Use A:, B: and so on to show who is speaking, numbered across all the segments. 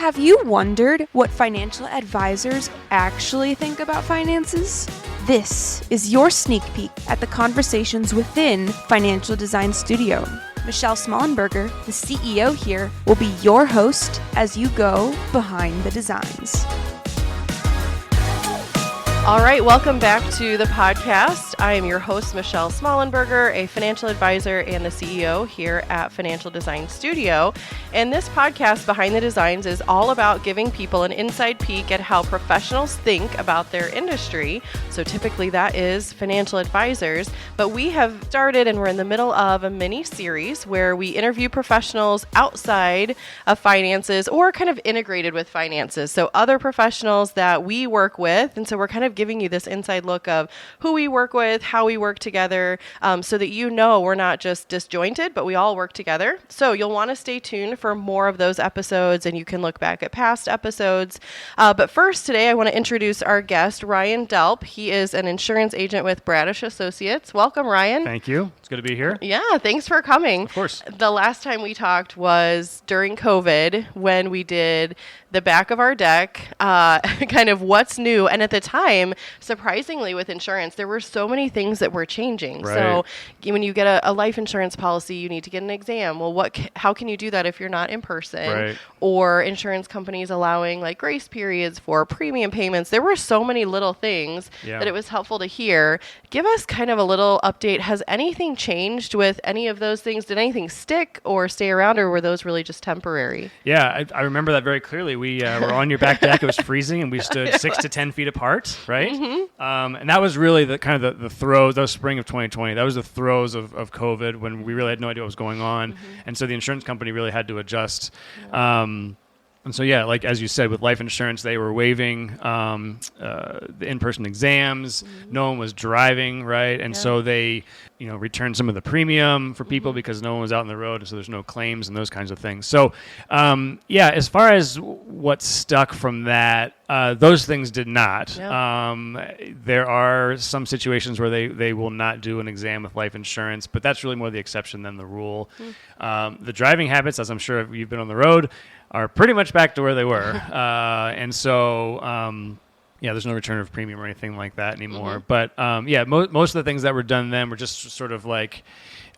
A: Have you wondered what financial advisors actually think about finances? This is your sneak peek at the conversations within Financial Design Studio. Michelle Smallenberger, the CEO here, will be your host as you go behind the designs.
B: All right, welcome back to the podcast. I am your host, Michelle Smallenberger, a financial advisor and the CEO here at Financial Design Studio. And this podcast, Behind the Designs, is all about giving people an inside peek at how professionals think about their industry. So typically that is financial advisors. But we have started and we're in the middle of a mini series where we interview professionals outside of finances or kind of integrated with finances. So other professionals that we work with. And so we're kind of giving you this inside look of who we work with, how we work together, so that you know we're not just disjointed, but we all work together. So you'll want to stay tuned for more of those episodes, and you can look back at past episodes. But first, today, I want to introduce our guest, Ryan Delp. He is an insurance agent with Bradish Associates. Welcome, Ryan.
C: Thank you. It's good to be here.
B: Yeah, thanks for coming.
C: Of course.
B: The last time we talked was during COVID when we did the back of our deck, kind of what's new. And at the time, surprisingly with insurance, there were so many things that were changing.
C: Right.
B: So when you get a life insurance policy, you need to get an exam. Well, how can you do that if you're not in person?
C: Right.
B: Or insurance companies allowing like grace periods for premium payments. There were so many little things that it was helpful to hear. Give us kind of a little update. Has anything changed with any of those things? Did anything stick or stay around, or were those really just temporary?
C: Yeah, I remember that very clearly. We were on your back deck. It was freezing, and we stood 6 to 10 feet apart, right? Mm-hmm. And that was really the kind of the throes. That was spring of 2020. That was the throes of COVID when we really had no idea what was going on, and so the insurance company really had to adjust. And so, yeah, like as you said, with life insurance, they were waiving the in-person exams. No one was driving, right? And so they, returned some of the premium for people because no one was out on the road, and so there's no claims and those kinds of things. So, as far as what stuck from that, those things did not. Yeah. There are some situations where they will not do an exam with life insurance, but that's really more the exception than the rule. The driving habits, as I'm sure you've been on the road, are pretty much back to where they were. And so, there's no return of premium or anything like that anymore. But, most of the things that were done then were just sort of like,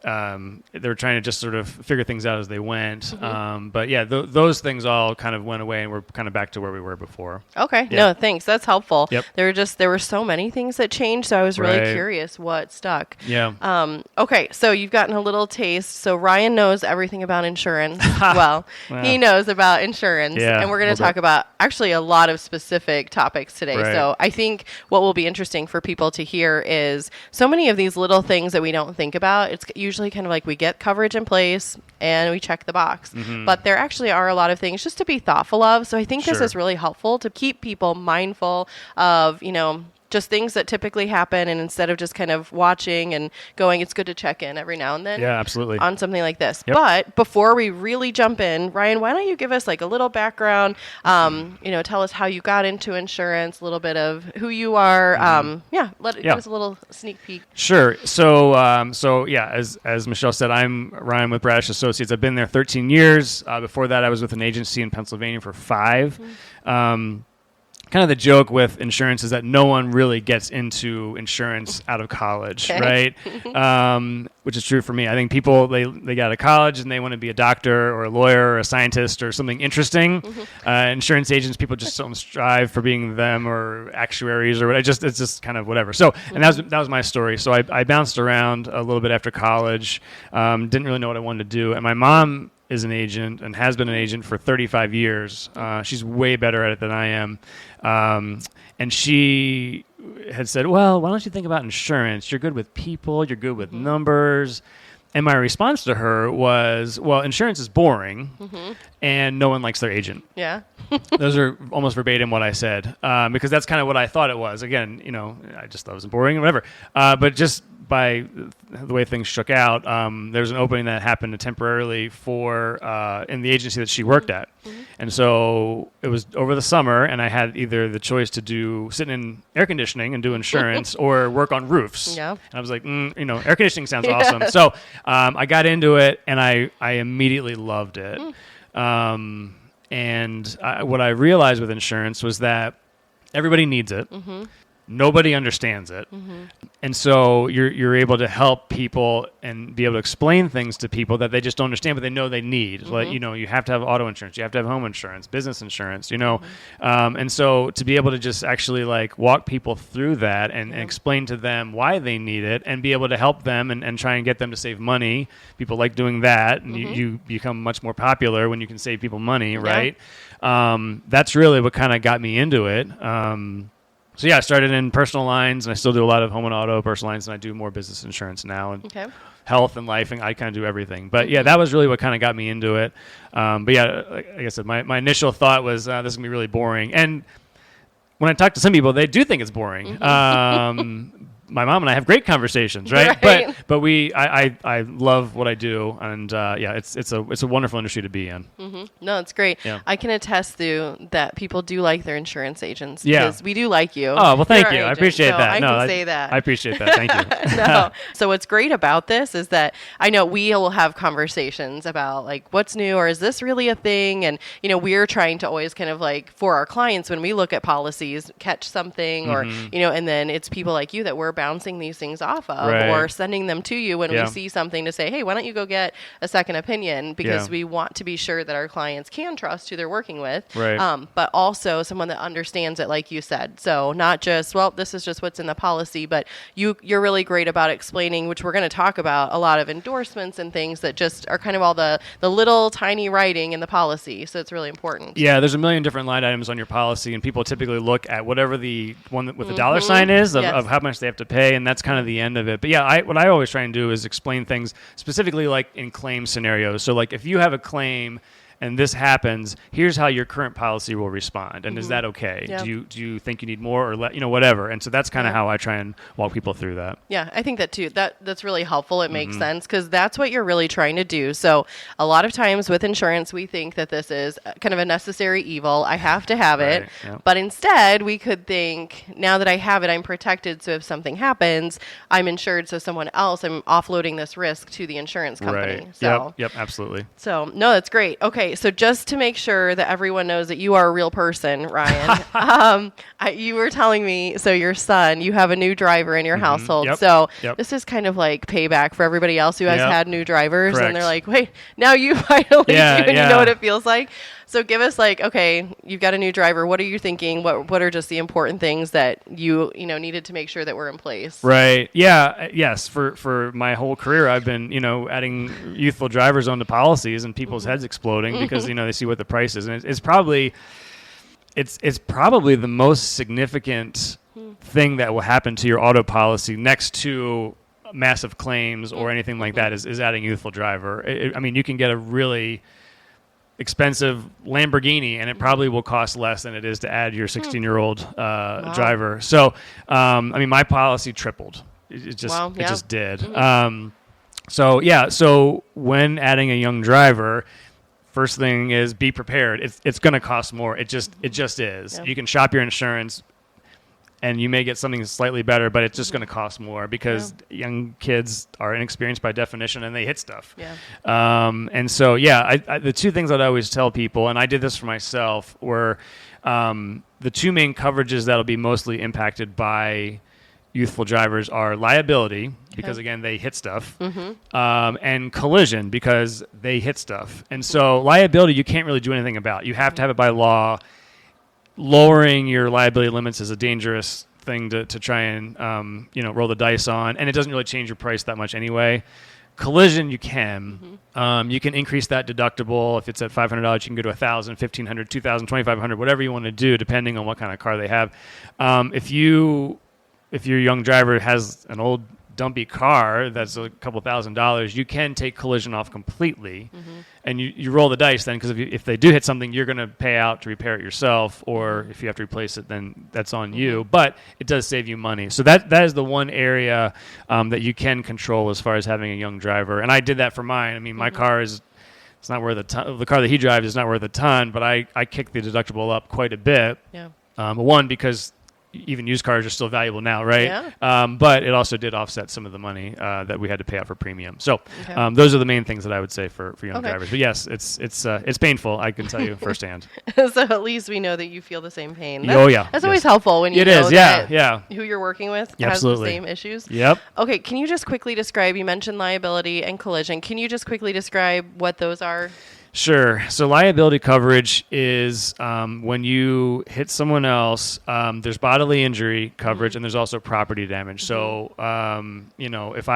C: they were trying to just sort of figure things out as they went. Those things all kind of went away, and we're kind of back to where we were before.
B: Okay. Yeah. No, thanks. That's helpful. Yep. There were so many things that changed, so I was really curious what stuck.
C: Yeah.
B: Okay. So you've gotten a little taste. So Ryan knows everything about insurance. Well, he knows about insurance, and we're going to talk about actually a lot of specific topics today. Right. So I think what will be interesting for people to hear is so many of these little things that we don't think about. It's usually kind of like we get coverage in place and we check the box. But there actually are a lot of things just to be thoughtful of. So I think this is really helpful to keep people mindful of, just things that typically happen. And instead of just kind of watching and going, it's good to check in every now and then.
C: Yeah, absolutely.
B: On something like this. Yep. But before we really jump in, Ryan, why don't you give us like a little background, tell us how you got into insurance, a little bit of who you are. Give us a little sneak peek.
C: Sure. So, as Michelle said, I'm Ryan with Bradish Associates. I've been there 13 years. Before that, I was with an agency in Pennsylvania for 5. Kind of the joke with insurance is that no one really gets into insurance out of college, right? Which is true for me. I think people, they get out of college and they want to be a doctor or a lawyer or a scientist or something interesting. Insurance agents, people just don't strive for being them or actuaries or whatever. It's just kind of whatever. So, and that was my story. So I bounced around a little bit after college, didn't really know what I wanted to do. And my mom is an agent and has been an agent for 35 years. She's way better at it than I am. And she had said, well, why don't you think about insurance? You're good with people. You're good with numbers. And my response to her was, well, insurance is boring and no one likes their agent.
B: Yeah.
C: Those are almost verbatim what I said, because that's kind of what I thought it was. Again, I just thought it was boring or whatever. But just by the way things shook out, there's an opening that happened temporarily for in the agency that she worked at. And so it was over the summer, and I had either the choice to sit in air conditioning and do insurance or work on roofs. Yeah. And I was like, air conditioning sounds awesome. So I got into it, and I immediately loved it. And what I realized with insurance was that everybody needs it. Nobody understands it. And so you're able to help people and be able to explain things to people that they just don't understand, but they know they need. Like, you have to have auto insurance, you have to have home insurance, business insurance, and so to be able to just actually like walk people through that and explain to them why they need it and be able to help them and try and get them to save money. People like doing that, and you become much more popular when you can save people money, right? That's really what kind of got me into it. So I started in personal lines, and I still do a lot of home and auto personal lines, and I do more business insurance now, and health and life, and I kind of do everything. But that was really what kind of got me into it. But like I said, my initial thought was this is gonna be really boring. And when I talk to some people, they do think it's boring. My mom and I have great conversations, right? But I love what I do, and it's a wonderful industry to be in.
B: No, it's great.
C: Yeah.
B: I can attest to that. People do like their insurance agents
C: Yeah.
B: because we do like you.
C: Oh, well, thank
B: You're
C: you.
B: our
C: I
B: agent,
C: appreciate
B: so
C: that.
B: I can say that.
C: I appreciate that. Thank you.
B: No. So what's great about this is that I know we will have conversations about like what's new or is this really a thing? And, we're trying to always kind of like for our clients when we look at policies, catch something or, and then it's people like you that we're bouncing these things off of or sending them to you when we see something to say, hey, why don't you go get a second opinion? Because we want to be sure that our clients can trust who they're working with, but also someone that understands it, like you said. So not just, this is just what's in the policy, but you're really great about explaining, which we're going to talk about, a lot of endorsements and things that just are kind of all the little tiny writing in the policy. So it's really important.
C: Yeah, there's a million different line items on your policy, and people typically look at whatever the one with the dollar sign is of how much they have to pay, and that's kind of the end of it. But what I always try and do is explain things specifically like in claim scenarios. So like if you have a claim and this happens, here's how your current policy will respond. And is that okay?
B: Yeah.
C: Do you think you need more or whatever? And so that's kind of how I try and walk people through that.
B: Yeah, I think that too. That's really helpful. It makes sense because that's what you're really trying to do. So a lot of times with insurance, we think that this is kind of a necessary evil. I have to have it.
C: Yeah.
B: But instead, we could think, now that I have it, I'm protected. So if something happens, I'm insured. So someone else, I'm offloading this risk to the insurance company.
C: Right.
B: So,
C: Yep, absolutely.
B: So, no, that's great. Okay, so just to make sure that everyone knows that you are a real person, Ryan, you were telling me, so your son, you have a new driver in your household.
C: Yep.
B: So
C: Yep.
B: this is kind of like payback for everybody else who has had new drivers.
C: Correct.
B: And they're like, wait, now you finally do, and you know what it feels like. So give us okay, you've got a new driver. What are you thinking? What are just the important things that you needed to make sure that were in place?
C: Right. Yeah. Yes. For my whole career, I've been, adding youthful drivers onto policies and people's heads exploding because, they see what the price is. And it's probably the most significant thing that will happen to your auto policy next to massive claims or anything like that is adding youthful driver. You can get a really expensive Lamborghini, and it probably will cost less than it is to add your 16-year-old driver. So, my policy tripled. It just did. So when adding a young driver, first thing is be prepared. It's going to cost more. It just is. Yeah. You can shop your insurance, and you may get something slightly better, but it's just going to cost more because young kids are inexperienced by definition and they hit stuff.
B: Yeah.
C: And so, the two things that I always tell people, and I did this for myself, were the two main coverages that'll be mostly impacted by youthful drivers are liability, because again, they hit stuff, and collision, because they hit stuff. And so liability, you can't really do anything about. You have to have it by law. Lowering your liability limits is a dangerous thing to try and roll the dice on, and it doesn't really change your price that much anyway. Collision, you can. You can increase that deductible. If it's at $500, you can go to $1,000, $1,500, $2,000, $2,500, whatever you want to do, depending on what kind of car they have. If your young driver has an old dumpy car that's a couple $1,000s, you can take collision off completely, and you roll the dice then, because if they do hit something, you're going to pay out to repair it yourself, or if you have to replace it, then that's on you. But it does save you money. So that is the one area that you can control as far as having a young driver. And I did that for mine. My car it's not worth a ton. The car that he drives is not worth a ton, but I kicked the deductible up quite a bit.
B: Yeah.
C: One, because even used cars are still valuable now, right?
B: Yeah.
C: But it also did offset some of the money that we had to pay out for premium. So
B: Okay.
C: those are the main things that I would say for young
B: Okay.
C: drivers. But yes, it's painful. I can tell you firsthand.
B: So at least we know that you feel the same pain.
C: Oh, yeah.
B: That's
C: Yes.
B: always helpful when you
C: It
B: know
C: is, yeah,
B: that
C: yeah.
B: who you're working with
C: Yeah,
B: has
C: absolutely.
B: the same issues.
C: Yep.
B: Okay, can you just quickly describe, you mentioned liability and collision. Can you just quickly describe what those are?
C: Sure. So liability coverage is when you hit someone else, there's bodily injury coverage and there's also property damage. So, if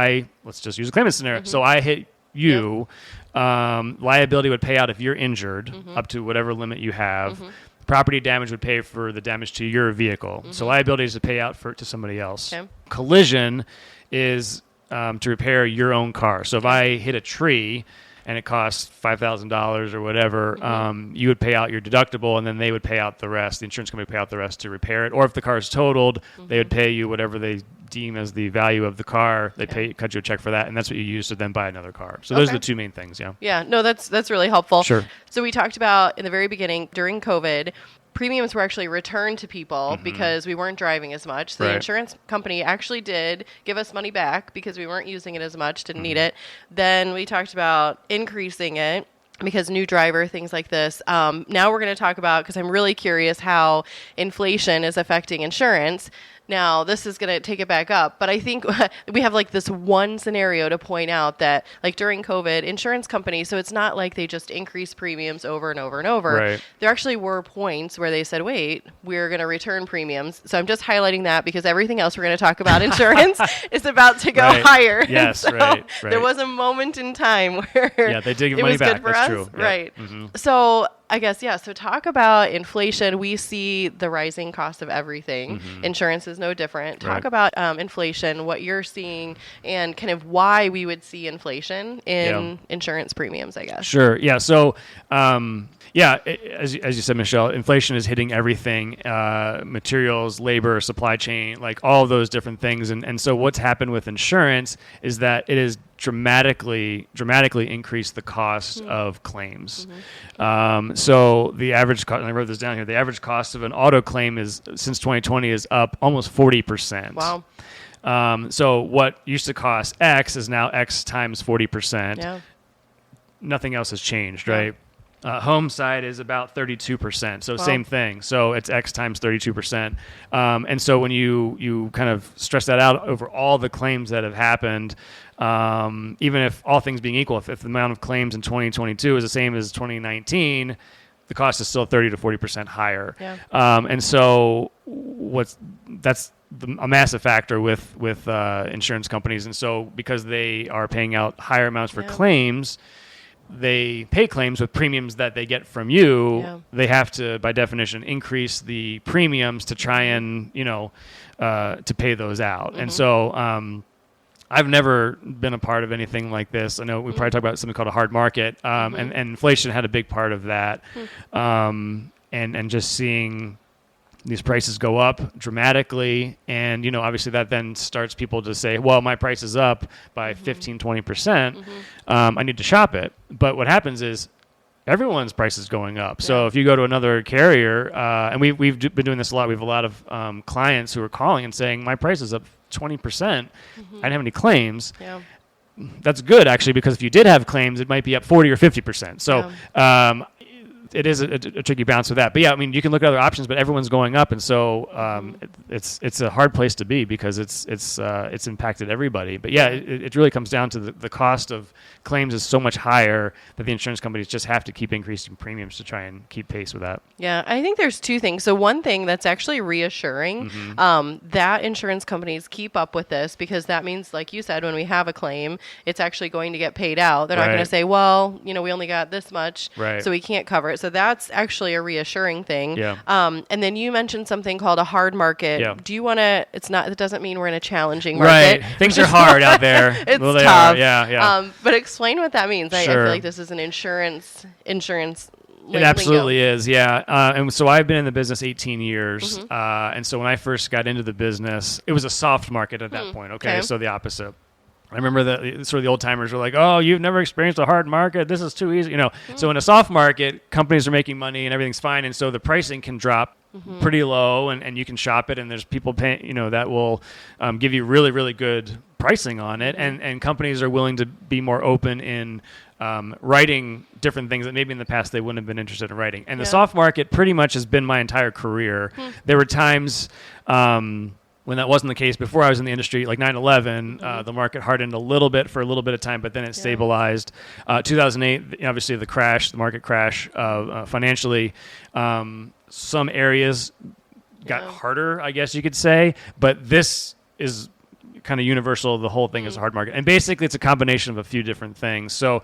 C: let's just use a claimant scenario. So I hit you, liability would pay out if you're injured up to whatever limit you have. Property damage would pay for the damage to your vehicle. So liability is to pay out to somebody else.
B: Okay.
C: Collision is to repair your own car. So if I hit a tree and it costs $5,000 or whatever, you would pay out your deductible, and then they would pay out the rest. The insurance company would pay out the rest to repair it. Or if the car is totaled, they would pay you whatever they deem as the value of the car. They cut you a check for that, and that's what you use to then buy another car. So those are the two main things, yeah.
B: Yeah, no, that's really helpful.
C: Sure.
B: So we talked about in the very beginning, during COVID, premiums were actually returned to people because we weren't driving as much. So the insurance company actually did give us money back because we weren't using it as much, didn't need it. Then we talked about increasing it because new driver, things like this. Now we're going to talk about, because I'm really curious how inflation is affecting insurance. Now, this is going to take it back up, but I think we have like this one scenario to point out that like during COVID, insurance companies, so it's not like they just increase premiums over and over and over.
C: Right.
B: There actually were points where they said, wait, we're going to return premiums. So I'm just highlighting that because everything else we're going to talk about insurance is about to go higher.
C: Yes,
B: so
C: right.
B: There was a moment in time where
C: they did give
B: it
C: money
B: was
C: back.
B: good for
C: That's
B: us.
C: true.
B: Right.
C: Yep.
B: So I guess, so talk about inflation. We see the rising cost of everything. Insurance is no different. Talk about inflation, what you're seeing, and kind of why we would see inflation in insurance premiums, I guess.
C: Sure. Yeah. So, as you said, Michelle, inflation is hitting everything, materials, labor, supply chain, like all those different things. And so what's happened with insurance is that it has dramatically increased the cost of claims. So the average cost, and I wrote this down here, the average cost of an auto claim is, since 2020, is up almost 40%.
B: Wow.
C: So what used to cost X is now X times 40%.
B: Yeah.
C: Nothing else has changed, right? Home side is about 32%. So same thing. So it's X times 32%. And so when you kind of stress that out over all the claims that have happened, even if all things being equal, if the amount of claims in 2022 is the same as 2019, the cost is still 30 to 40% higher.
B: Yeah.
C: And so that's a massive factor with insurance companies. And so because they are paying out higher amounts for claims, they pay claims with premiums that they get from you.
B: Yeah.
C: They have to, by definition, increase the premiums to try and, to pay those out. And so I've never been a part of anything like this. I know we probably talk about something called a hard market, and inflation had a big part of that. And just seeing these prices go up dramatically, and obviously that then starts people to say, well, my price is up by 15-20%. I need to shop it. But what happens is everyone's price is going up. So if you go to another carrier, and we've been doing this a lot, we have a lot of clients who are calling and saying, my price is up 20%. I didn't have any claims. That's good, actually, because if you did have claims, it might be up 40 or 50%. So it is a tricky balance with that. But you can look at other options, but everyone's going up, and so it's a hard place to be because it's impacted everybody. But it really comes down to the cost of claims is so much higher that the insurance companies just have to keep increasing premiums to try and keep pace with that.
B: Yeah, I think there's two things. So one thing that's actually reassuring, that insurance companies keep up with this, because that means, like you said, when we have a claim, it's actually going to get paid out. They're not going to say, well, we only got this much, so we can't cover it. So that's actually a reassuring thing.
C: Yeah.
B: And then you mentioned something called a hard market.
C: Yeah.
B: Do you want to, it doesn't mean we're in a challenging market.
C: Right. Things are hard out there.
B: It's
C: well, they
B: tough.
C: Are. Yeah.
B: But explain what that means. I feel
C: Sure.
B: like this is an insurance.
C: It absolutely is, yeah. And so I've been in the business 18 years. And so when I first got into the business, it was a soft market at that point. Okay. So the opposite. I remember that sort of the old timers were like, "Oh, you've never experienced a hard market. This is too easy." So in a soft market, companies are making money and everything's fine, and so the pricing can drop pretty low, and you can shop it, and there's people paying, that will give you really, really good pricing on it, and companies are willing to be more open in writing different things that maybe in the past they wouldn't have been interested in writing. And the soft market pretty much has been my entire career. There were times when that wasn't the case. Before I was in the industry, like 9/11, the market hardened a little bit for a little bit of time, but then it stabilized. 2008, obviously the market crash financially. Some areas got harder, I guess you could say, but this is kind of universal. The whole thing is a hard market. And basically it's a combination of a few different things. So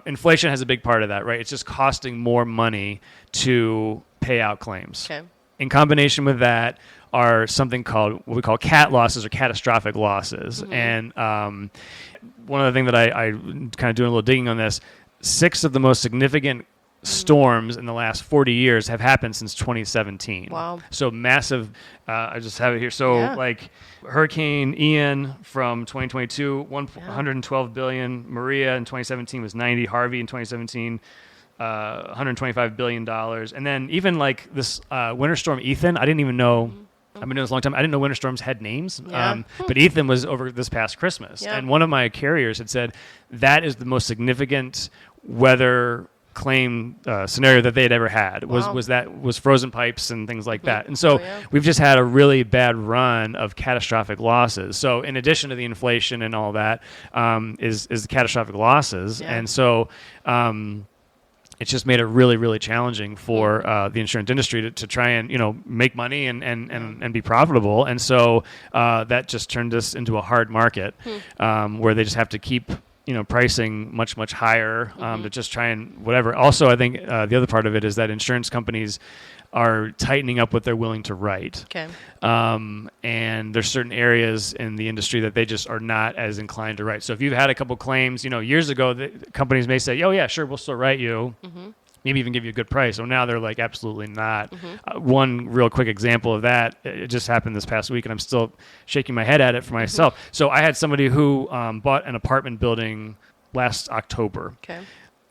C: inflation has a big part of that, right? It's just costing more money to pay out claims. Okay. In combination with that are something called what we call CAT losses or catastrophic losses. And one of the things that I kind of doing a little digging on this, 6 of the most significant storms in the last 40 years have happened since 2017. Wow. So massive, I just have it here. So like Hurricane Ian from 2022, 112 billion. Maria in 2017 was 90. Harvey in 2017, $125 billion. And then even like this winter storm Ethan, I didn't even know. I've been doing this a long time. I didn't know winter storms had names, but Ethan was over this past Christmas. And one of my carriers had said that is the most significant weather claim scenario that they had ever had was frozen pipes and things like that. And so we've just had a really bad run of catastrophic losses. So in addition to the inflation and all that is the catastrophic losses. And so it's just made it really, really challenging for the insurance industry to try and make money and be profitable. And so that just turned us into a hard market where they just have to keep pricing much, much higher to just try and whatever. Also, I think the other part of it is that insurance companies are tightening up what they're willing to write. Okay. And there's certain areas in the industry that they just are not as inclined to write. So if you've had a couple claims, years ago, the companies may say, "Oh yeah, sure, we'll still write you." Maybe even give you a good price. So now they're like, absolutely not. One real quick example of that, it just happened this past week, and I'm still shaking my head at it for myself. So I had somebody who bought an apartment building last October. Okay.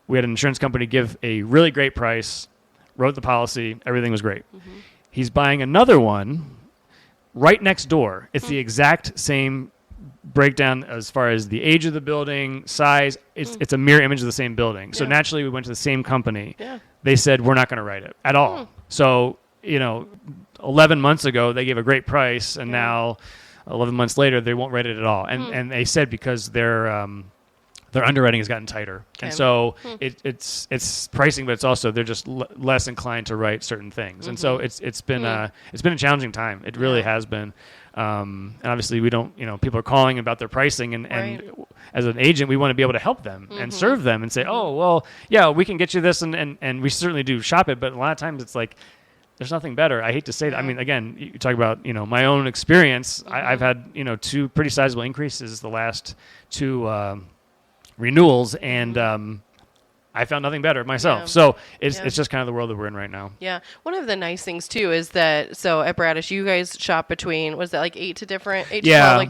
C: We had an insurance company give a really great price, wrote the policy, everything was great. He's buying another one right next door. It's the exact same breakdown as far as the age of the building, size. It's a mirror image of the same building. So naturally we went to the same company. They said, we're not going to write it at all. So, 11 months ago they gave a great price, and now 11 months later they won't write it at all. And they said because their underwriting has gotten tighter. And so it's pricing, but it's also they're just less inclined to write certain things. And so it's been a challenging time. It really has been. And obviously we don't, people are calling about their pricing, and as an agent, we want to be able to help them and serve them and say, oh, well, yeah, we can get you this. And we certainly do shop it. But a lot of times it's like, there's nothing better. I hate to say that. I mean, again, you talk about, my own experience. I've had, 2 pretty sizable increases the last 2 renewals, and I found nothing better myself. So it's just kind of the world that we're in right now. Yeah. One of the nice things too is that, so at Bradish, you guys shop between, was that like 8 to 12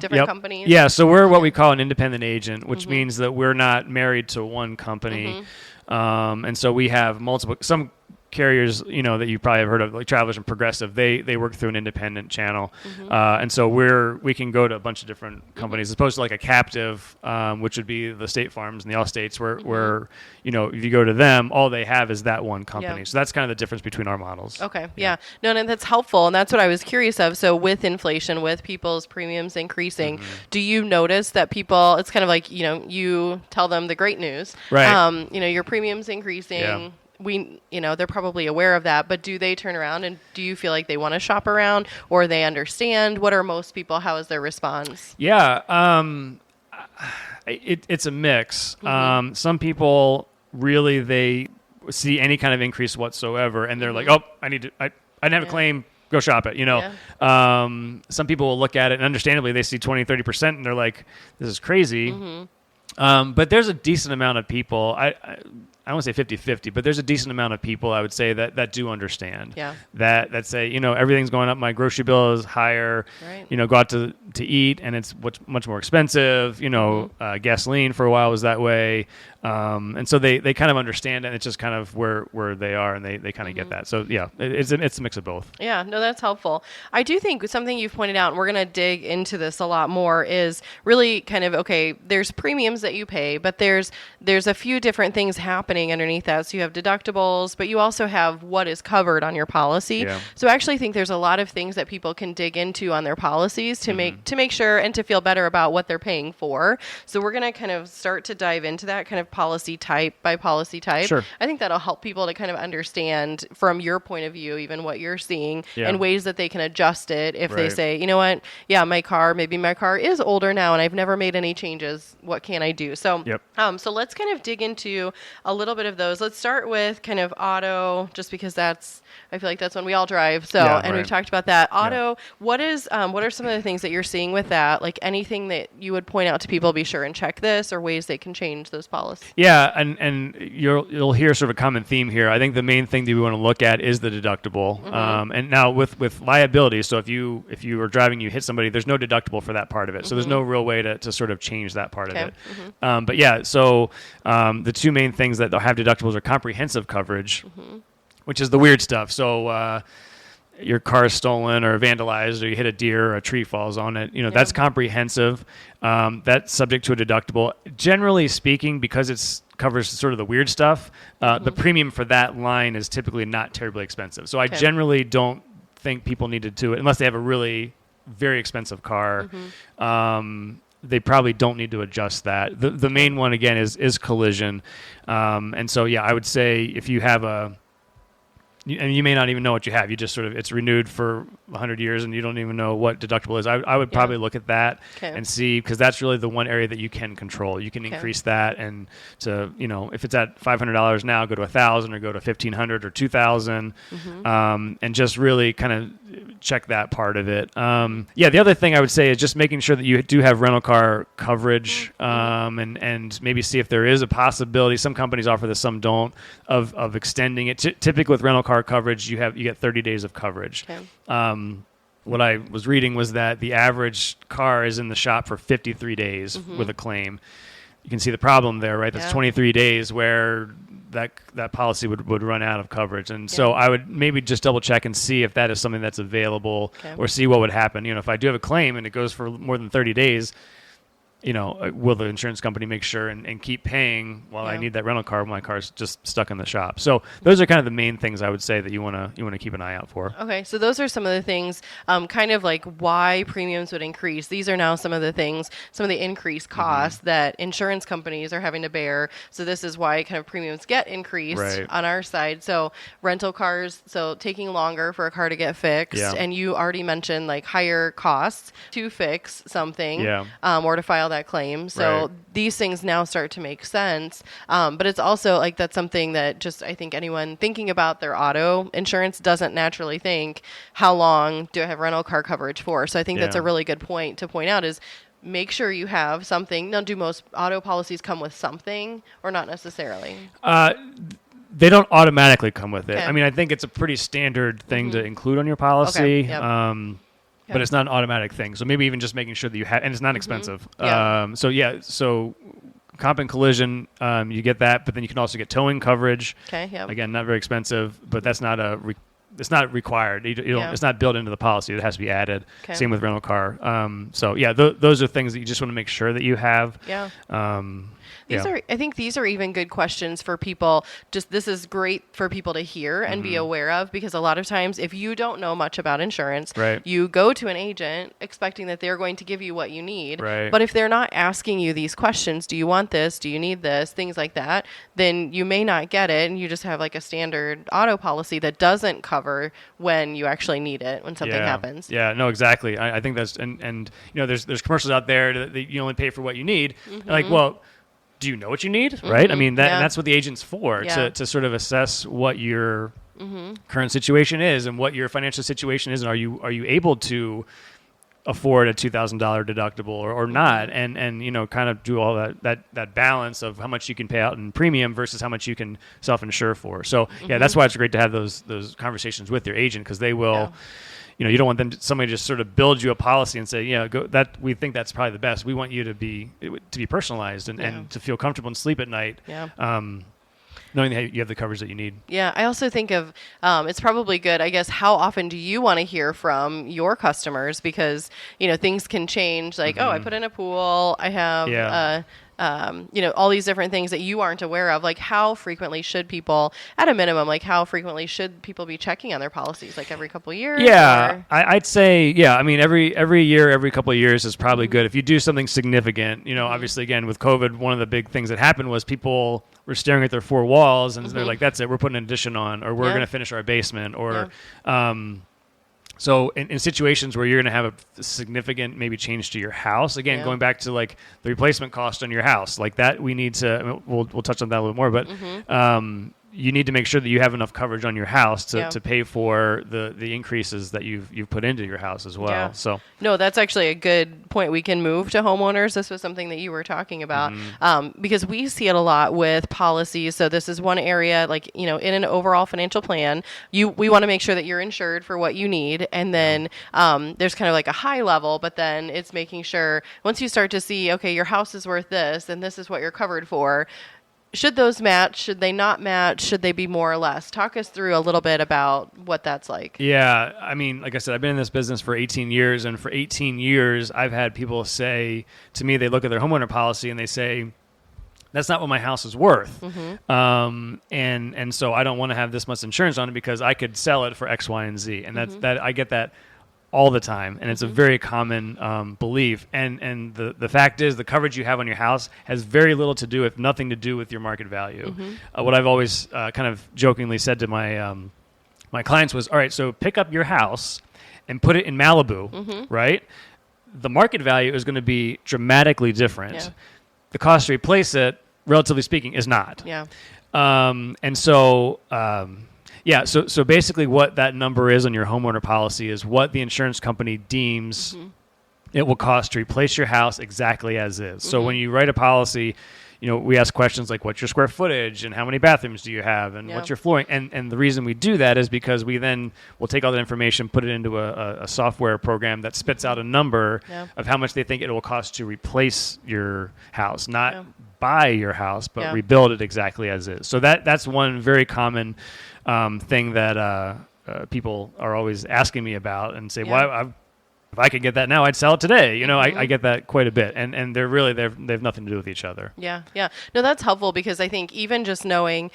C: different companies? Yeah. So we're what we call an independent agent, which means that we're not married to one company. And so we have some carriers, that you probably have heard of, like Travelers and Progressive, they work through an independent channel. And so we can go to a bunch of different companies as opposed to like a captive, which would be the State Farms and the Allstates where if you go to them, all they have is that one company. So that's kind of the difference between our models. Okay. Yeah. No, that's helpful. And that's what I was curious of. So with inflation, with people's premiums increasing, do you notice that people, it's kind of like, you tell them the great news, right? Your premiums increasing. Yeah. They're probably aware of that, but do they turn around and do you feel like they want to shop around, or they understand? What are most people? How is their response? Yeah. It's a mix. Some people really, they see any kind of increase whatsoever, and they're like, oh, I didn't have a claim. Go shop it, Some people will look at it, and understandably, they see 20-30%, and they're like, this is crazy. But there's a decent amount of people. I don't want to say 50-50, but there's a decent amount of people I would say that do understand.
B: Yeah.
C: That say, everything's going up. My grocery bill is higher.
B: Right.
C: Go out to eat, and it's much more expensive. Gasoline for a while was that way. And so they kind of understand it, and it's just kind of where they are, and they kind of get that. So yeah, it's a mix of both.
B: Yeah, no, that's helpful. I do think something you've pointed out, and we're going to dig into this a lot more, is really kind of, okay, there's premiums that you pay, but there's a few different things happening underneath that. So you have deductibles, but you also have what is covered on your policy.
C: Yeah.
B: So I actually think there's a lot of things that people can dig into on their policies to make sure and to feel better about what they're paying for. So we're going to kind of start to dive into that kind of policy type by policy type.
C: Sure.
B: I think that'll help people to kind of understand from your point of view, even what you're seeing,
C: Yeah.
B: and ways that they can adjust it if they
C: Right.
B: say, you know what, yeah, my car is older now and I've never made any changes. What can I do? So,
C: Yep.
B: So let's kind of dig into a little bit of those. Let's start with kind of auto, just because I feel like that's when we all drive. So,
C: Yeah,
B: and
C: right.
B: we've talked about that. Auto, what are some of the things that you're seeing with that? Like anything that you would point out to people, be sure and check this, or ways they can change those policies.
C: Yeah, and you'll hear sort of a common theme here. I think the main thing that we want to look at is the deductible. And now with liability, so if you are driving, you hit somebody, there's no deductible for that part of it. So there's no real way to sort of change that part of it. But yeah, so the two main things that they'll have deductibles are comprehensive coverage, which is the weird stuff. So your car is stolen or vandalized, or you hit a deer or a tree falls on it, that's comprehensive. That's subject to a deductible. Generally speaking, because it's covers sort of the weird stuff, the premium for that line is typically not terribly expensive. So I generally don't think people need to do it unless they have a really very expensive car. They probably don't need to adjust that. The main one, again, is collision. And so, yeah, I would say if you have and you may not even know what you have. You just sort of, it's renewed for 100 years and you don't even know what deductible is. I would probably look at that and see, because that's really the one area that you can control. You can increase that, and to, if it's at $500 now, go to $1,000 or go to $1,500 or $2,000, and just really kind of check that part of it. The other thing I would say is just making sure that you do have rental car coverage, and maybe see if there is a possibility. Some companies offer this, some don't, of extending it. Typically with rental car coverage, you get 30 days of coverage. What I was reading was that the average car is in the shop for 53 days with a claim. You can see the problem there, right? That's 23 days where that policy would run out of coverage. And so I would maybe just double check and see if that is something that's available, or see what would happen. If I do have a claim and it goes for more than 30 days, will the insurance company make sure and keep paying while I need that rental car when my car's just stuck in the shop? So those are kind of the main things I would say that you want to keep an eye out for.
B: Okay, so those are some of the things, kind of like why premiums would increase. These are now some of the things, some of the increased costs that insurance companies are having to bear. So this is why kind of premiums get increased on our side. So rental cars, so taking longer for a car to get fixed, and you already mentioned like higher costs to fix something, or to file that claim. So these things now start to make sense. But it's also like, that's something that just, I think anyone thinking about their auto insurance doesn't naturally think, how long do I have rental car coverage for? So I think that's a really good point to point out, is make sure you have something. Now, do most auto policies come with something, or not necessarily?
C: They don't automatically come with it.
B: Okay.
C: I mean, I think it's a pretty standard thing to include on your policy.
B: Okay. Yep.
C: But it's not an automatic thing. So maybe even just making sure that you have, and it's not expensive. So comp and collision, you get that, but then you can also get towing coverage.
B: Okay. Yeah.
C: Again, not very expensive, but that's not it's not required. You don't, it's not built into the policy. It has to be added.
B: Okay.
C: Same with rental car. Those are things that you just want to make sure that you have.
B: Yeah. I think these are even good questions for people. Just, this is great for people to hear and be aware of, because a lot of times if you don't know much about insurance, you go to an agent expecting that they're going to give you what you need.
C: Right.
B: But if they're not asking you these questions, do you want this? Do you need this? Things like that, then you may not get it. And you just have like a standard auto policy that doesn't cover when you actually need it, when something happens.
C: Yeah, no, exactly. I think that's, and there's commercials out there that you only pay for what you need. Like, well, do you know what you need? Right? I mean, and that's what the agent's for, to sort of assess what your current situation is and what your financial situation is, and are you able to afford a $2,000 deductible or not, and kind of do all that balance of how much you can pay out in premium versus how much you can self-insure for. So that's why it's great to have those conversations with your agent, because they will. You don't want somebody just sort of build you a policy and say, go that we think that's probably the best. We want you to be personalized and to feel comfortable and sleep at night. Knowing that you have the coverage that you need. Yeah,
B: I also think of it's probably good, I guess, how often do you want to hear from your customers? Because, things can change. Like, I put in a pool, I have all these different things that you aren't aware of. Like, how frequently should people, at a minimum, how frequently should people be checking on their policies? Like every couple of years?
C: Yeah, I'd say, every year, every couple of years is probably good. If you do something significant, obviously, again, with COVID, one of the big things that happened was people were staring at their four walls and they're like, that's it, we're putting an addition on, or we're going to finish our basement, or... So in situations where you're going to have a significant maybe change to your house, again, going back to like the replacement cost on your house, like that, we need to, we'll touch on that a little more, but you need to make sure that you have enough coverage on your house to pay for the increases that you've put into your house as well.
B: Yeah.
C: So
B: no, that's actually a good point. We can move to homeowners. This was something that you were talking about because we see it a lot with policies. So this is one area, like, in an overall financial plan, we want to make sure that you're insured for what you need. And then there's kind of like a high level, but then it's making sure once you start to see, okay, your house is worth this and this is what you're covered for. Should those match? Should they not match? Should they be more or less? Talk us through a little bit about what that's like.
C: Yeah. I mean, like I said, I've been in this business for 18 years. And for 18 years, I've had people say to me, they look at their homeowner policy and they say, that's not what my house is worth. And so I don't want to have this much insurance on it because I could sell it for X, Y, and Z. And that I get that all the time, and it's a very common belief. And the fact is, the coverage you have on your house has very little to do, if nothing to do, with your market value. What I've always kind of jokingly said to my clients was, all right, so pick up your house and put it in Malibu, right? The market value is going to be dramatically different.
B: Yeah.
C: The cost to replace it, relatively speaking, is not.
B: Yeah.
C: So basically what that number is on your homeowner policy is what the insurance company deems it will cost to replace your house exactly as is. So when you write a policy, we ask questions like, what's your square footage and how many bathrooms do you have and what's your flooring? And the reason we do that is because we then will take all that information, put it into a software program that spits out a number of how much they think it will cost to replace your house, not buy your house, but rebuild it exactly as is. So that's one very common thing that people are always asking me about and say, well, if I could get that now, I'd sell it today. I get that quite a bit, and they have nothing to do with each other.
B: Yeah. No, that's helpful because I think even just knowing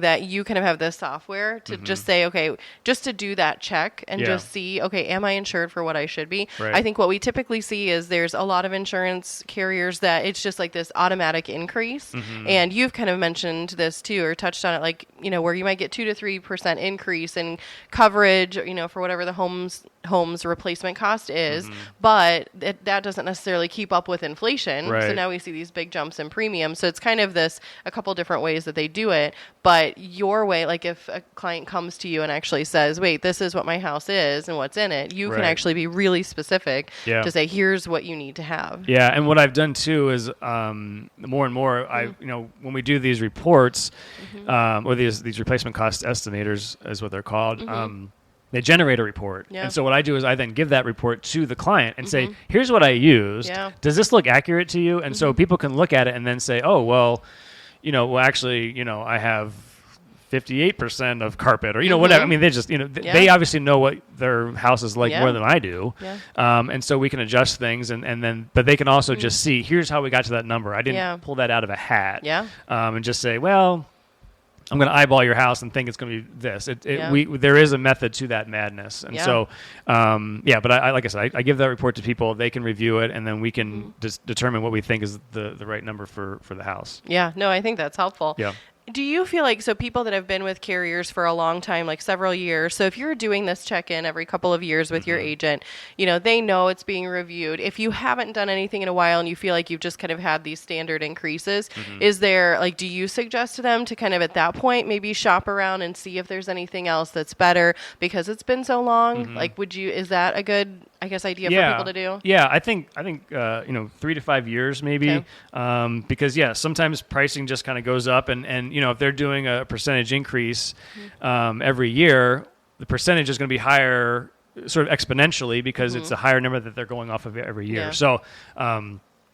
B: that you kind of have this software to just say, okay, just to do that check and just see, okay, am I insured for what I should be? Right. I think what we typically see is there's a lot of insurance carriers that it's just like this automatic increase. And you've kind of mentioned this too, or touched on it, like, where you might get 2 to 3% increase in coverage, for whatever the home's replacement cost is, but that doesn't necessarily keep up with inflation. Right. So now we see these big jumps in premium. So it's kind of a couple different ways that they do it, but your way, like if a client comes to you and actually says, wait, this is what my house is and what's in it, you can actually be really specific to say, here's what you need to have. Yeah.
C: And what I've done too is more and more, when we do these reports or these replacement cost estimators is what they're called, they generate a report. Yeah. And so what I do is I then give that report to the client and say, here's what I used. Yeah. Does this look accurate to you? And so people can look at it and then say, oh, well, actually, I have 58% of carpet or, whatever. I mean, they just, they obviously know what their house is like more than I do. Yeah. And so we can adjust things but they can also just see, here's how we got to that number. I didn't pull that out of a hat. Yeah. And just say, well, I'm going to eyeball your house and think it's going to be this. There is a method to that madness. And so, but I like I said, I give that report to people. They can review it, and then we can just determine what we think is the right number for the house.
B: Yeah, no, I think that's helpful. Yeah. Do you feel like, so people that have been with carriers for a long time, like several years, so if you're doing this check-in every couple of years with your agent, they know it's being reviewed. If you haven't done anything in a while and you feel like you've just kind of had these standard increases, is there, like, do you suggest to them to kind of at that point maybe shop around and see if there's anything else that's better because it's been so long? Like, is that a good, I guess, idea for people to do?
C: Yeah, I think 3 to 5 years maybe, because sometimes pricing just kind of goes up, and if they're doing a percentage increase every year, the percentage is going to be higher, sort of exponentially, because it's a higher number that they're going off of every year.
B: Yeah.
C: So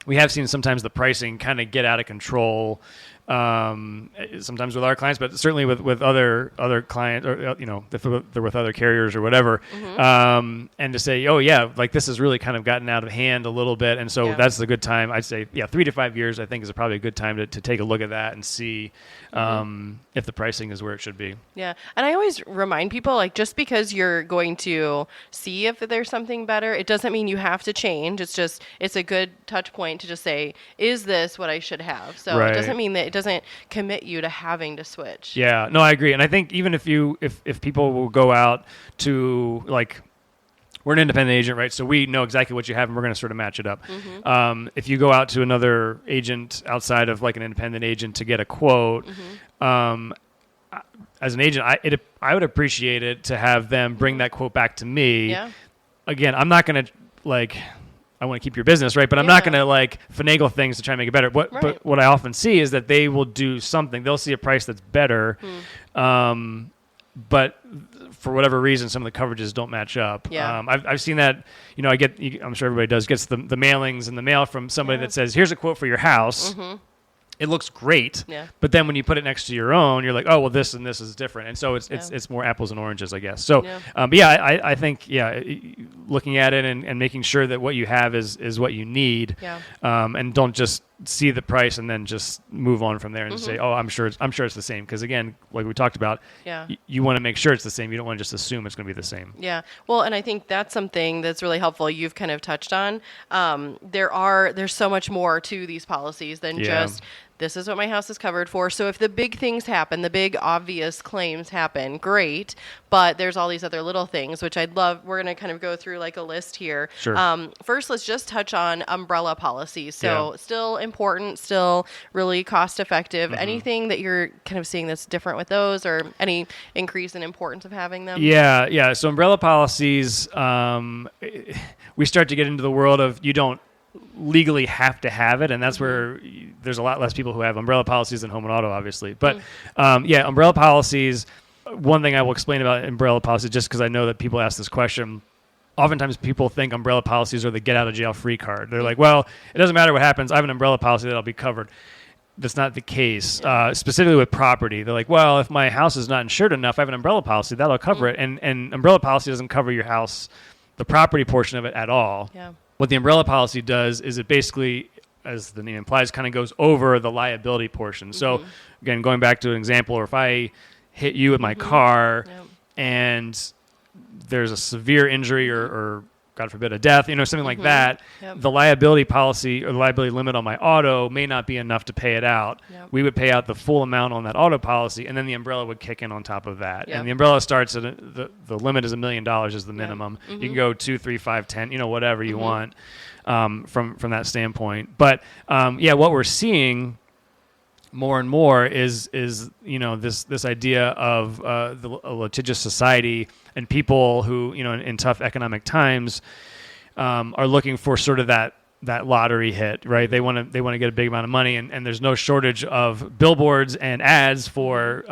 C: we have seen sometimes the pricing kind of get out of control. Sometimes with our clients, but certainly with other clients, or if they're with other carriers or whatever, and to say, oh yeah, like this has really kind of gotten out of hand a little bit, and so that's a good time. I'd say 3 to 5 years I think is probably a good time to take a look at that and see if the pricing is where it should be.
B: Yeah, and I always remind people, like, just because you're going to see if there's something better, it doesn't mean you have to change. It's a good touch point to just say, is this what I should have? So It doesn't mean that it doesn't commit you to having to switch.
C: Yeah, no, I agree. And I think even if people will go out to, like, we're an independent agent, right? So we know exactly what you have and we're going to sort of match it up. If you go out to another agent outside of like an independent agent to get a quote, as an agent, I would appreciate it to have them bring that quote back to me.
B: Yeah.
C: Again, I'm not going to, like, I want to keep your business, right? But I'm not going to like finagle things to try and make it better. But what I often see is that they will do something. They'll see a price that's better, but for whatever reason, some of the coverages don't match up.
B: Yeah.
C: I've seen that. I'm sure everybody gets the mailings in the mail from somebody that says, "Here's a quote for your house." It looks great, but then when you put it next to your own, you're like, oh, well, this and this is different, and so it's more apples and oranges, I guess. So, I think looking at it and making sure that what you have is what you need, and don't just see the price and then just move on from there and say, oh, I'm sure it's the same, because again, like we talked about, you want to make sure it's the same. You don't want to just assume it's going to be the same.
B: Yeah, well, and I think that's something that's really helpful. You've kind of touched on. There's so much more to these policies than just, this is what my house is covered for. So if the big things happen, the big obvious claims happen, great. But there's all these other little things, which I'd love. We're going to kind of go through like a list here.
C: Sure.
B: First, let's just touch on umbrella policies. So still important, still really cost effective. Anything that you're kind of seeing that's different with those, or any increase in importance of having them?
C: Yeah. So umbrella policies, we start to get into the world of you don't legally have to have it, and that's where there's a lot less people who have umbrella policies than home and auto, obviously. But umbrella policies, one thing I will explain about umbrella policies, just because I know that people ask this question, oftentimes people think umbrella policies are the get out of jail free card. They're like, well, it doesn't matter what happens, I have an umbrella policy that'll be covered. That's not the case. Specifically with property, they're like, well, if my house is not insured enough, I have an umbrella policy that'll cover it, and umbrella policy doesn't cover your house, the property portion of it, at all. What the umbrella policy does is it basically, as the name implies, kind of goes over the liability portion. So again, going back to an example, or if I hit you with my car and there's a severe injury or God forbid a death, something like that, the liability policy or the liability limit on my auto may not be enough to pay it out. We would pay out the full amount on that auto policy, and then the umbrella would kick in on top of that. And the umbrella starts at the limit is $1 million is the minimum. You can go 2, 3, 5, 10, whatever you want from that standpoint. But what we're seeing more and more is this idea of a litigious society and people who in tough economic times are looking for sort of that lottery hit, right? They want to get a big amount of money, and there's no shortage of billboards and ads for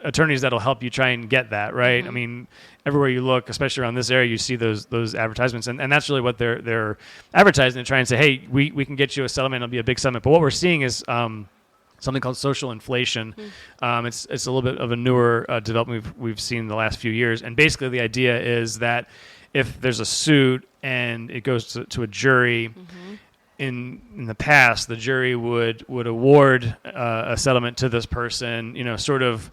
C: attorneys that'll help you try and get that, right? I mean, everywhere you look, especially around this area, you see those advertisements, and that's really what they're advertising and trying to say, hey, we can get you a settlement, it'll be a big settlement. But what we're seeing is something called social inflation. It's a little bit of a newer development we've seen the last few years. And basically the idea is that if there's a suit and it goes to a jury, in the past, the jury would award a settlement to this person, sort of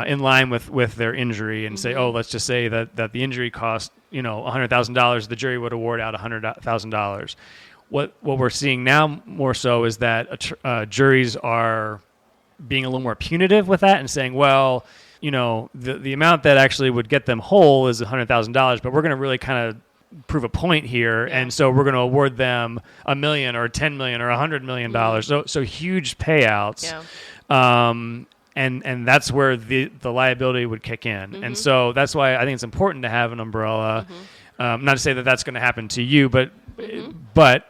C: in line with their injury, and say, oh, let's just say that the injury cost, $100,000, the jury would award out $100,000. What we're seeing now more so is that juries are being a little more punitive with that and saying, well, the amount that actually would get them whole is $100,000, but we're going to really kind of prove a point here, and so we're going to award them $1 million or $10 million or $100 million. So huge payouts. And that's where the liability would kick in. And so that's why I think it's important to have an umbrella. Not to say that that's going to happen to you, but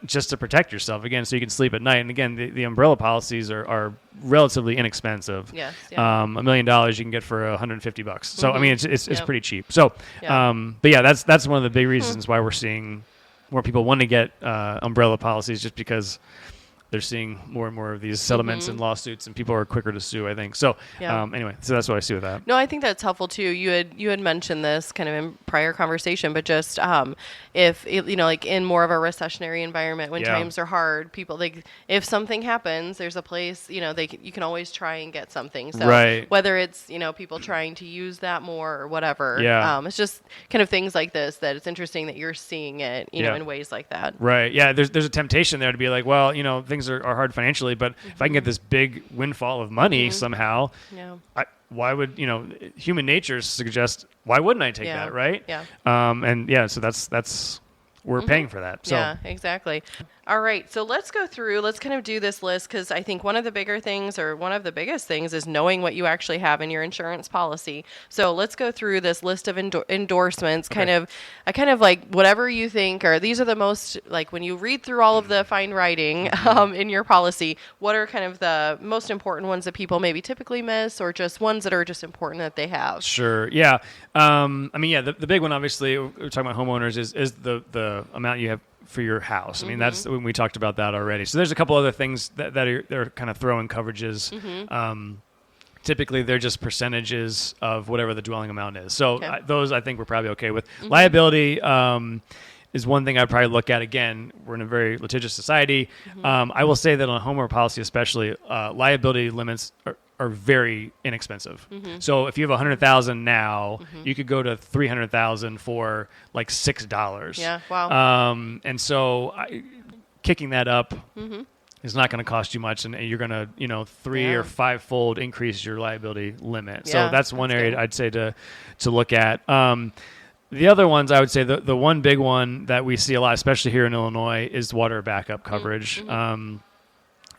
C: just to protect yourself, again, so you can sleep at night. And again, the umbrella policies are relatively inexpensive.
B: Yes.
C: $1 million you can get for $150. So I mean, it's pretty cheap. So, but yeah, that's one of the big reasons why we're seeing more people want to get umbrella policies, just because they're seeing more and more of these settlements and lawsuits, and people are quicker to sue, I think. So anyway, so that's what I see with that.
B: No, I think that's helpful too. You had mentioned this kind of in prior conversation, but just if like in more of a recessionary environment, when times are hard, people, like, if something happens, there's a place, you can always try and get something. So whether it's people trying to use that more or whatever, it's just kind of things like this that it's interesting that you're seeing it, in ways like that.
C: Right. Yeah. There's a temptation there to be like, well, things are hard financially, but if I can get this big windfall of money somehow, why would, human nature suggests, why wouldn't I take that? Right. So that's we're paying for that. So.
B: Yeah, exactly. All right. So let's kind of do this list, because I think one of the bigger things, or one of the biggest things, is knowing what you actually have in your insurance policy. So let's go through this list of endorsements, kind of like whatever you think, or these are the most, like, when you read through all of the fine writing in your policy, what are kind of the most important ones that people maybe typically miss, or just ones that are just important that they have?
C: Sure. Yeah. The big one, obviously, we're talking about homeowners, is the amount you have for your house. I mean, that's when we talked about that already. So there's a couple other things that are kind of throw-in coverages. Typically, they're just percentages of whatever the dwelling amount is. So those I think we're probably okay with. Liability is one thing I'd probably look at. Again, we're in a very litigious society. I will say that on a homeowner policy especially, liability limits are very inexpensive. So if you have $100,000 now, you could go to $300,000 for like $6.
B: Yeah, wow.
C: And so kicking that up is not going to cost you much, and you're going to 3 or 5-fold increase your liability limit. So that's one area I'd say to look at. The other ones, I would say the one big one that we see a lot, especially here in Illinois, is water backup coverage.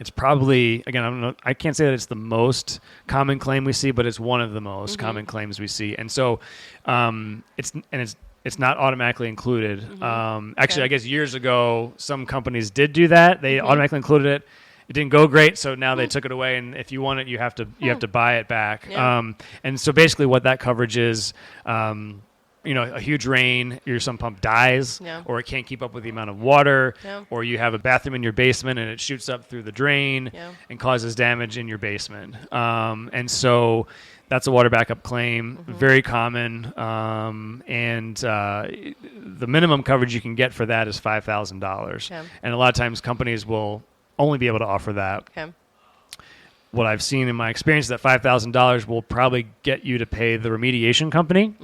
C: It's probably, again, I can't say that it's the most common claim we see, but it's one of the most common claims we see. And so it's not automatically included. Actually, I guess years ago, some companies did do that. They automatically included it. It didn't go great, so now they took it away. And if you want it, you have to buy it back. And so basically, what that coverage is. A huge rain, your sump pump dies, or it can't keep up with the amount of water, or you have a bathroom in your basement and it shoots up through the drain and causes damage in your basement. And so that's a water backup claim, very common. And the minimum coverage you can get for that is $5,000. And a lot of times companies will only be able to offer that. What I've seen in my experience is that $5,000 will probably get you to pay the remediation company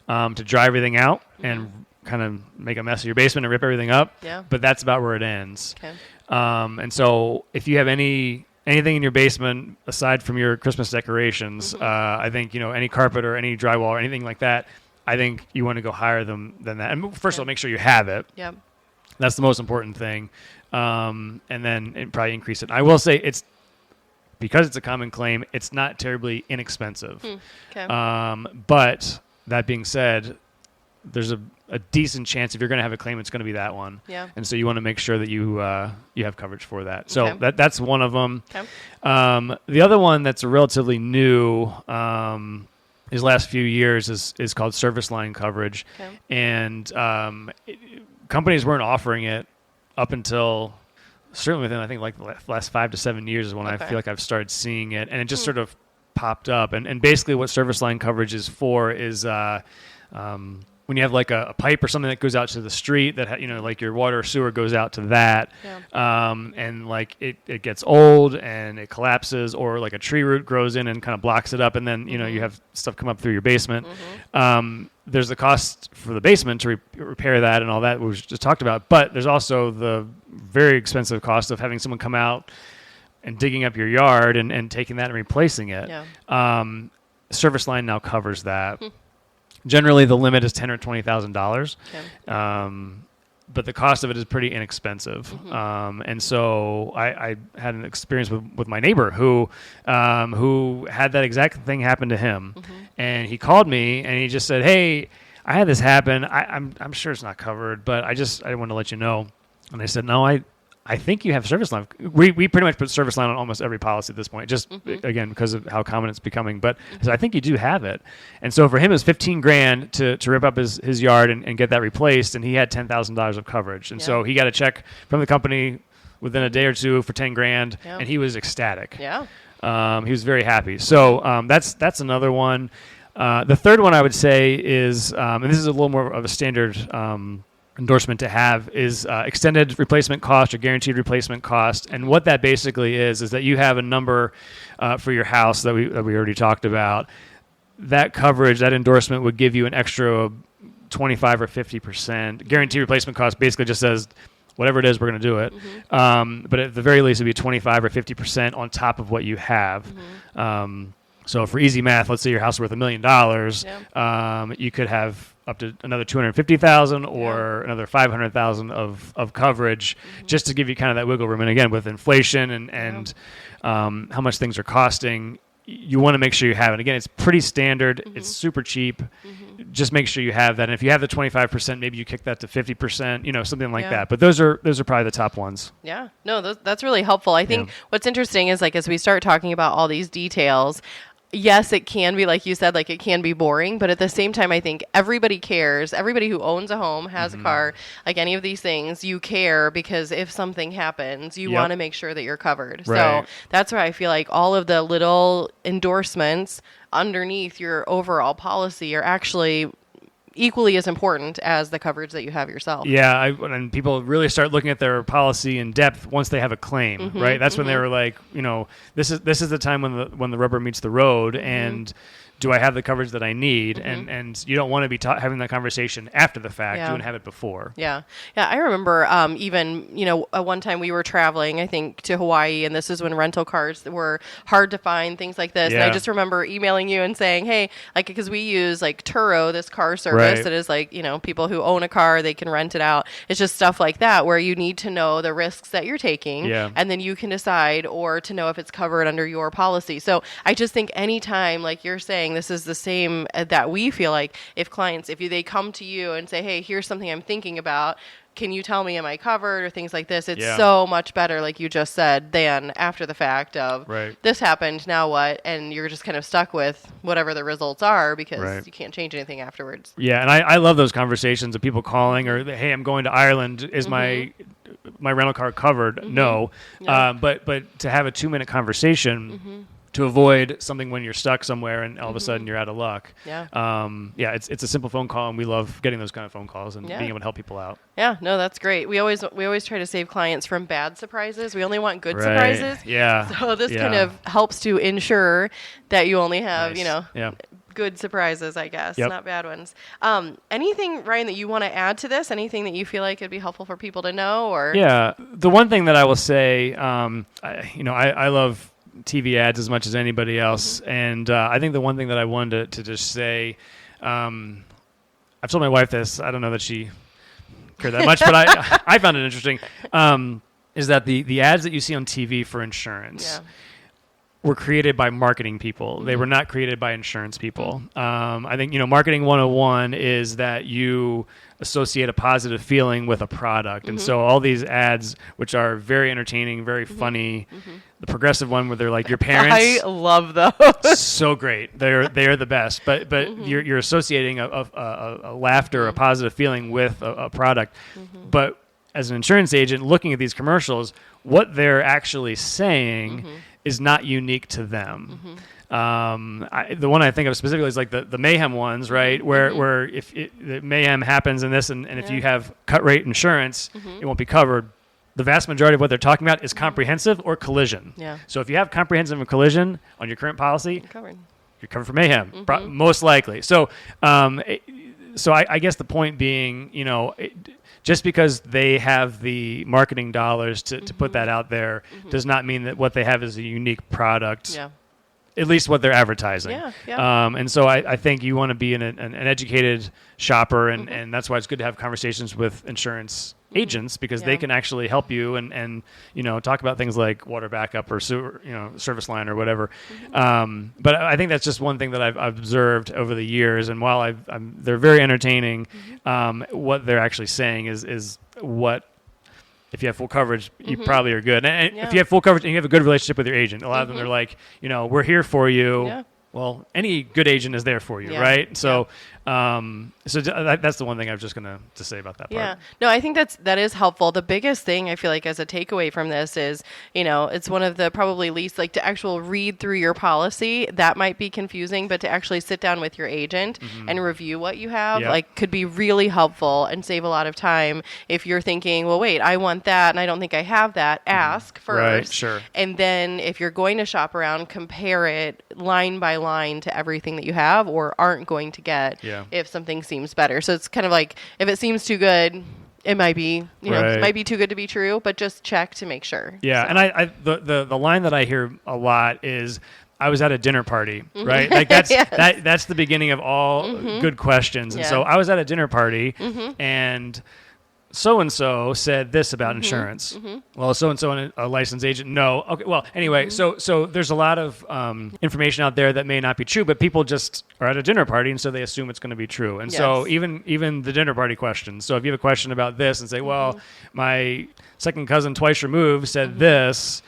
C: to dry everything out and kind of make a mess of your basement and rip everything up. But that's about where it ends. And so if you have anything in your basement aside from your Christmas decorations, I think, any carpet or any drywall or anything like that, I think you want to go higher than that. And first of all, make sure you have it. That's the most important thing. And then probably increase it. I will say because it's a common claim, it's not terribly inexpensive. But that being said, there's a decent chance if you're going to have a claim, it's going to be that one. And so you want to make sure that you have coverage for that. So that's one of them. The other one that's relatively new these last few years is called service line coverage. And companies weren't offering it up until certainly within, I think, like the last 5 to 7 years is when I feel like I've started seeing it. And it just sort of popped up. And basically what service line coverage is for is when you have like a pipe or something that goes out to the street that, like your water or sewer goes out to that, and like it gets old and it collapses, or like a tree root grows in and kind of blocks it up, and then, you have stuff come up through your basement. There's the cost for the basement to repair that and all that we just talked about, but there's also the very expensive cost of having someone come out and digging up your yard and taking that and replacing it.
B: Yeah.
C: Service line now covers that. Generally, the limit is $10,000 or $20,000.
B: Okay.
C: But the cost of it is pretty inexpensive. And so I had an experience with my neighbor who had that exact thing happen to him. And he called me and he just said, "Hey, I had this happen. I'm sure it's not covered, but I want to let you know." And I said, "No, I think you have service line." We pretty much put service line on almost every policy at this point, just again because of how common it's becoming. But I said, "I think you do have it." And so for him, it was $15,000 to rip up his yard and get that replaced, and he had $10,000 of coverage. And so he got a check from the company within a day or two for $10,000, and he was ecstatic.
B: Yeah.
C: He was very happy. So that's another one. The third one I would say is, and this is a little more of a standard endorsement to have, is extended replacement cost or guaranteed replacement cost. And what that basically is that you have a number for your house that we already talked about. That coverage, that endorsement would give you an extra 25 or 50%. Guaranteed replacement cost basically just says, whatever it is, we're going to do it. But at the very least, it would be 25 or 50% on top of what you have. So for easy math, let's say your house is worth $1 million. You could have up to another $250,000 or another $500,000 of coverage, just to give you kind of that wiggle room. And again, with inflation and how much things are costing, you want to make sure you have it. Again, it's pretty standard. It's super cheap. Just make sure you have that. And if you have the 25%, maybe you kick that to 50%, something like that. But those are probably the top ones.
B: Yeah. No, that's really helpful. I think what's interesting is, like, as we start talking about all these details, yes, it can be, like you said, like, it can be boring, but at the same time, I think everybody cares. Everybody who owns a home, has a car, like any of these things, you care, because if something happens, you want to make sure that you're covered.
C: Right.
B: So that's where I feel like all of the little endorsements underneath your overall policy are actually equally as important as the coverage that you have yourself.
C: Yeah, and people really start looking at their policy in depth once they have a claim, right? That's when they were like, this is the time when the rubber meets the road, and do I have the coverage that I need? And you don't want to be having that conversation after the fact. You want to have it before.
B: Yeah. I remember even, one time we were traveling, I think, to Hawaii, and this is when rental cars were hard to find, things like this. And I just remember emailing you and saying, hey, like, because we use like Turo, this car service that is like, people who own a car, they can rent it out. It's just stuff like that where you need to know the risks that you're taking, and then you can decide or to know if it's covered under your policy. So I just think anytime, like you're saying, this is the same that we feel like if clients, if they come to you and say, hey, here's something I'm thinking about, can you tell me, am I covered, or things like this? It's so much better, like you just said, than after the fact of this happened, now what? And you're just kind of stuck with whatever the results are, because you can't change anything afterwards.
C: Yeah, and I love those conversations of people calling, or, hey, I'm going to Ireland. Is my rental car covered? No. But to have a 2-minute conversation to avoid something when you're stuck somewhere and all of a sudden you're out of luck. It's a simple phone call, and we love getting those kind of phone calls and being able to help people out.
B: Yeah, no, that's great. We always try to save clients from bad surprises. We only want good surprises.
C: Yeah.
B: So this kind of helps to ensure that you only have, good surprises, I guess, not bad ones. Anything, Ryan, that you want to add to this? Anything that you feel like would be helpful for people to know? Or
C: the one thing that I will say, I love TV ads as much as anybody else, and I think the one thing that I wanted to just say, I've told my wife this. I don't know that she cared that much, but I found it interesting. Is that the ads that you see on TV for insurance were created by marketing people. They were not created by insurance people. I think marketing 101 is that you associate a positive feeling with a product, and so all these ads, which are very entertaining, very funny. The Progressive one where they're like your parents.
B: I love those.
C: So great. They're the best. But you're associating a laughter, a positive feeling with a product. But as an insurance agent looking at these commercials, what they're actually saying is not unique to them. The one I think of specifically is like the mayhem ones, right? Where if the mayhem happens in this, and if you have cut rate insurance, it won't be covered. The vast majority of what they're talking about is comprehensive or collision. So if you have comprehensive and collision on your current policy, you're covered for mayhem, most likely. So so I guess the point being, just because they have the marketing dollars to put that out there does not mean that what they have is a unique product.
B: Yeah.
C: At least what they're advertising.
B: Yeah.
C: And so I think you want to be an educated shopper, and that's why it's good to have conversations with insurance agents, because they can actually help you and talk about things like water backup or sewer, service line or whatever. But I think that's just one thing that I've observed over the years, and while they're very entertaining, what they're actually saying is what. If you have full coverage, you probably are good. And if you have full coverage and you have a good relationship with your agent, a lot of them are like, we're here for you.
B: Yeah.
C: Well, any good agent is there for you, right? So, that's the one thing I was just going to say about that part.
B: Yeah. No, I think that is helpful. The biggest thing I feel like as a takeaway from this is, it's one of the probably least, like, to actual read through your policy, that might be confusing, but to actually sit down with your agent and review what you have, could be really helpful and save a lot of time. If you're thinking, well, wait, I want that and I don't think I have that, ask first.
C: Right, sure.
B: And then if you're going to shop around, compare it line by line to everything that you have or aren't going to get if something seems better. So it's kind of like, if it seems too good, it might be, it might be too good to be true, but just check to make sure.
C: Yeah. So. And the line that I hear a lot is, I was at a dinner party, right? Like that's the beginning of all good questions. And so I was at a dinner party and so-and-so said this about insurance. Well, so-and-so a licensed agent? No. Okay. Well, anyway, so there's a lot of information out there that may not be true, but people just are at a dinner party, and so they assume it's going to be true. And so even the dinner party questions. So if you have a question about this and say, well, my second cousin twice removed said this,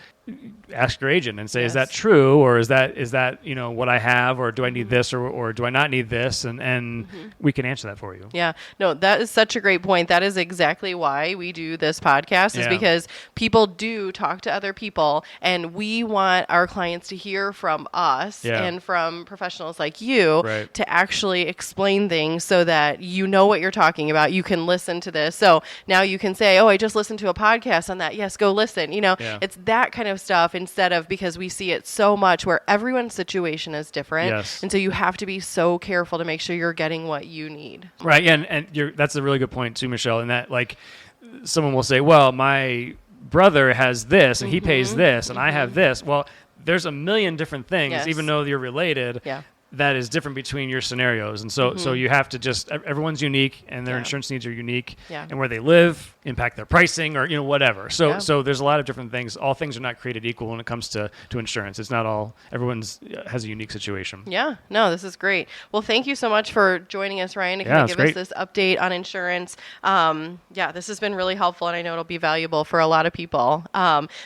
C: ask your agent and say, is that true? Or is that what I have? Or do I need this? Or do I not need this? And we can answer that for you.
B: Yeah. No, that is such a great point. That is exactly why we do this podcast, is because people do talk to other people, and we want our clients to hear from us and from professionals like you to actually explain things so that you know what you're talking about. You can listen to this. So now you can say, oh, I just listened to a podcast on that. Yes, go listen. It's that kind of stuff, instead of, because we see it so much where everyone's situation is different. And so you have to be so careful to make sure you're getting what you need.
C: Right. Yeah. And that's a really good point too, Michelle, in that, like, someone will say, well, my brother has this and he pays this and I have this. Well, there's a million different things, even though you're related. That is different between your scenarios. And so you have to just, everyone's unique and their insurance needs are unique and where they live impact their pricing or, whatever. So there's a lot of different things. All things are not created equal when it comes to insurance. It's not all, everyone's has a unique situation.
B: Yeah, no, this is great. Well, thank you so much for joining us, Ryan, to kind of give us this update on insurance. This has been really helpful, and I know it'll be valuable for a lot of people.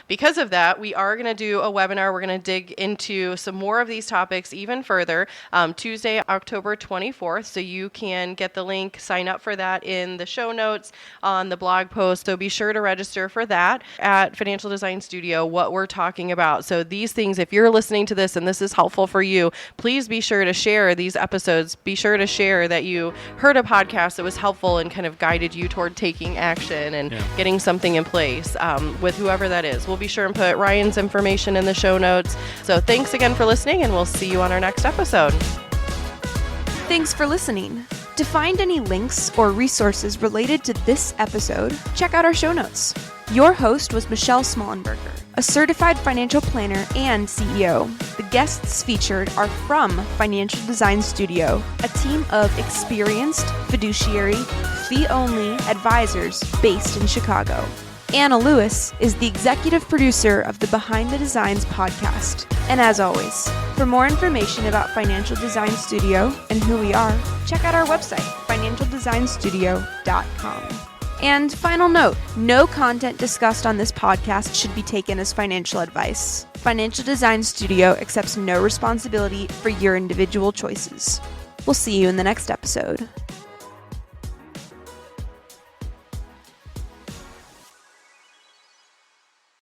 B: Because of that, we are going to do a webinar. We're going to dig into some more of these topics even further. Tuesday, October 24th. So you can get the link, sign up for that in the show notes on the blog post. So be sure to register for that at Financial Design Studio, what we're talking about. So these things, if you're listening to this and this is helpful for you, please be sure to share these episodes. Be sure to share that you heard a podcast that was helpful and kind of guided you toward taking action and getting something in place with whoever that is. We'll be sure and put Ryan's information in the show notes. So thanks again for listening, and we'll see you on our next episode.
A: Thanks for listening. To find any links or resources related to this episode, check out our show notes. Your host was Michelle Smollenberger, a certified financial planner and CEO. The guests featured are from Financial Design Studio, a team of experienced, fiduciary, fee-only advisors based in Chicago. Anna Lewis is the executive producer of the Behind the Designs podcast. And as always, for more information about Financial Design Studio and who we are, check out our website, financialdesignstudio.com. And final note, no content discussed on this podcast should be taken as financial advice. Financial Design Studio accepts no responsibility for your individual choices. We'll see you in the next episode.